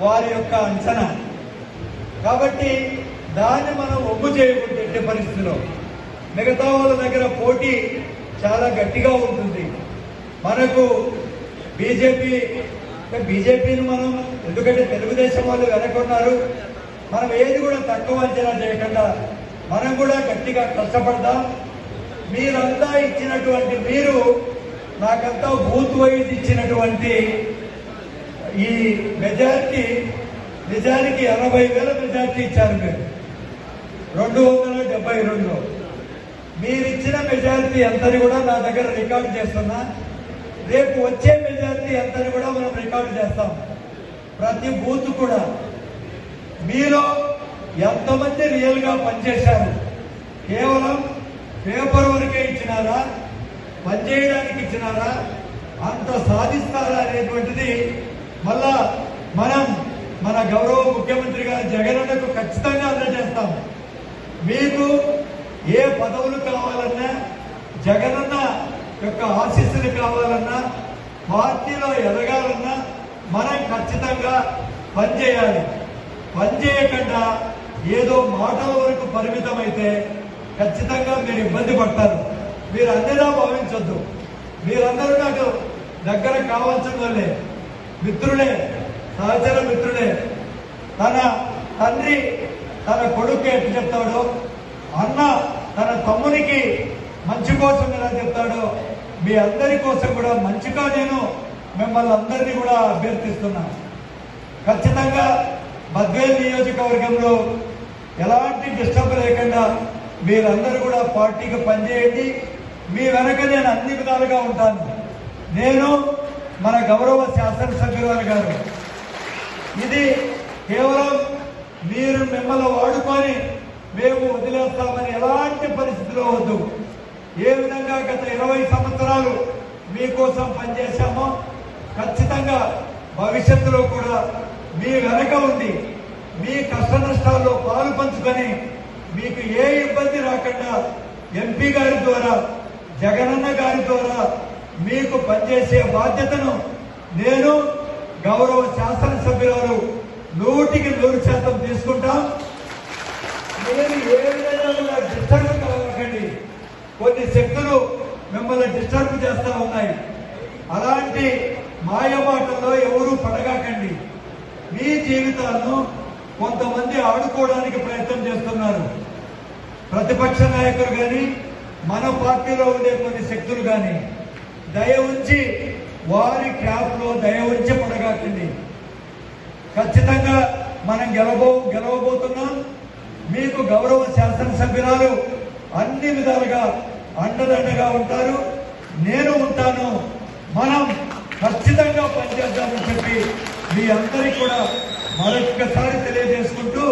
వారి యొక్క అంచనా. కాబట్టి దాన్ని మనం ఒగ్గు చేయకూడదు ఎట్టి పరిస్థితిలో. మిగతా వాళ్ళ దగ్గర పోటీ చాలా గట్టిగా ఉంటుంది. మనకు బీజేపీని మనం ఎందుకంటే తెలుగుదేశం వాళ్ళు వెనకున్నారు, మనం ఏది కూడా తక్కువ అంచనా చేయకుండా మనం కూడా గట్టిగా కష్టపడదాం. మీరంతా ఇచ్చినటువంటి మీరు నాకంతా బూత్ వైజ్ ఇచ్చినటువంటి ఈ మెజార్టీ నిజానికి 80,000 మెజార్టీ ఇచ్చారు మీరు 272. మీరిచ్చిన మెజార్టీ ఎంతని కూడా నా దగ్గర రికార్డు చేస్తున్నా. రేపు వచ్చే మెజార్టీ ఎంతని కూడా మనం రికార్డు చేస్తాం. ప్రతి బూత్ కూడా మీలో ఎంతమంది రియల్గా పనిచేశారు, కేవలం పేపర్ వరకే ఇచ్చినారా, పనిచేయడానికి ఇచ్చినారా, అంత సాధిస్తారా అనేటువంటిది మళ్ళా మనం మన గౌరవ ముఖ్యమంత్రి గారు జగనన్నకు ఖచ్చితంగా అందజేస్తాం. మీకు ఏ పదవులు కావాలన్నా, జగనన్న యొక్క ఆశీస్సులు కావాలన్నా, పార్టీలో ఎదగాలన్నా మనం ఖచ్చితంగా పనిచేయాలి. పనిచేయకుండా ఏదో మాటల వరకు పరిమితమైతే ఖచ్చితంగా మీరు ఇబ్బంది పడతారు. మీరు అందరూ భావించొద్దు. మీరందరూ నాకు దగ్గర కావాల్సిన వాళ్ళే, మిత్రులే, సహచర మిత్రులే. తన తండ్రి తన కొడుకు ఎట్లా చెప్తాడో, అన్న తన తమ్మునికి మంచి కోసం ఎలా చెప్తాడో, మీ అందరి కోసం కూడా మంచిగా నేను మిమ్మల్ని అందరినీ కూడా అభ్యర్థిస్తున్నా. ఖచ్చితంగా బద్వేల్ నియోజకవర్గంలో ఎలాంటి డిస్టర్బ్ లేకుండా మీరందరూ కూడా పార్టీకి పనిచేయండి. మీ వెనక నేను అన్ని విధాలుగా ఉంటాను. నేను మన గౌరవ శాసనసభ్యురాలు గారు, ఇది కేవలం మీరు మిమ్మల్ని వాడుకొని మేము వదిలేస్తామని ఎలాంటి పరిస్థితిలో వద్దు. ఏ విధంగా గత 20 సంవత్సరాలు మీకోసం పనిచేశామో ఖచ్చితంగా భవిష్యత్తులో కూడా మీ వెనక ఉండి మీ కష్ట నష్టాల్లో పాలు పంచుకొని మీకు ఏ ఇబ్బంది రాకుండా ఎంపీ గారి ద్వారా, జగనన్న గారి ద్వారా మీకు పనిచేసే బాధ్యతను నేను గౌరవ శాసనసభ్యురాలు 100% తీసుకుంటాం. మీరు ఏ విధంగా డిస్టర్బ్ కావకండి. కొన్ని శక్తులు మిమ్మల్ని డిస్టర్బ్ చేస్తూ ఉన్నాయి. అలాంటి మాయమాటల్లో ఎవరూ పడగాకండి. మీ జీవితాలను కొంతమంది ఆడుకోవడానికి ప్రయత్నం చేస్తున్నారు. ప్రతిపక్ష నాయకులు కానీ, మన పార్టీలో ఉండే కొన్ని శక్తులు కానీ దయ ఉంచి వారి క్యాప్లో దయ ఉంచి పడగాకండి. ఖచ్చితంగా మనం గెలవబోతున్నాం. మీకు గౌరవ శాసనసభ్యురాలు అన్ని విధాలుగా అండదండగా ఉంటారు. నేను ఉంటాను. మనం ఖచ్చితంగా పనిచేద్దామని చెప్పి మీ అందరికీ కూడా మరొక్కసారి తెలియజేసుకుంటూ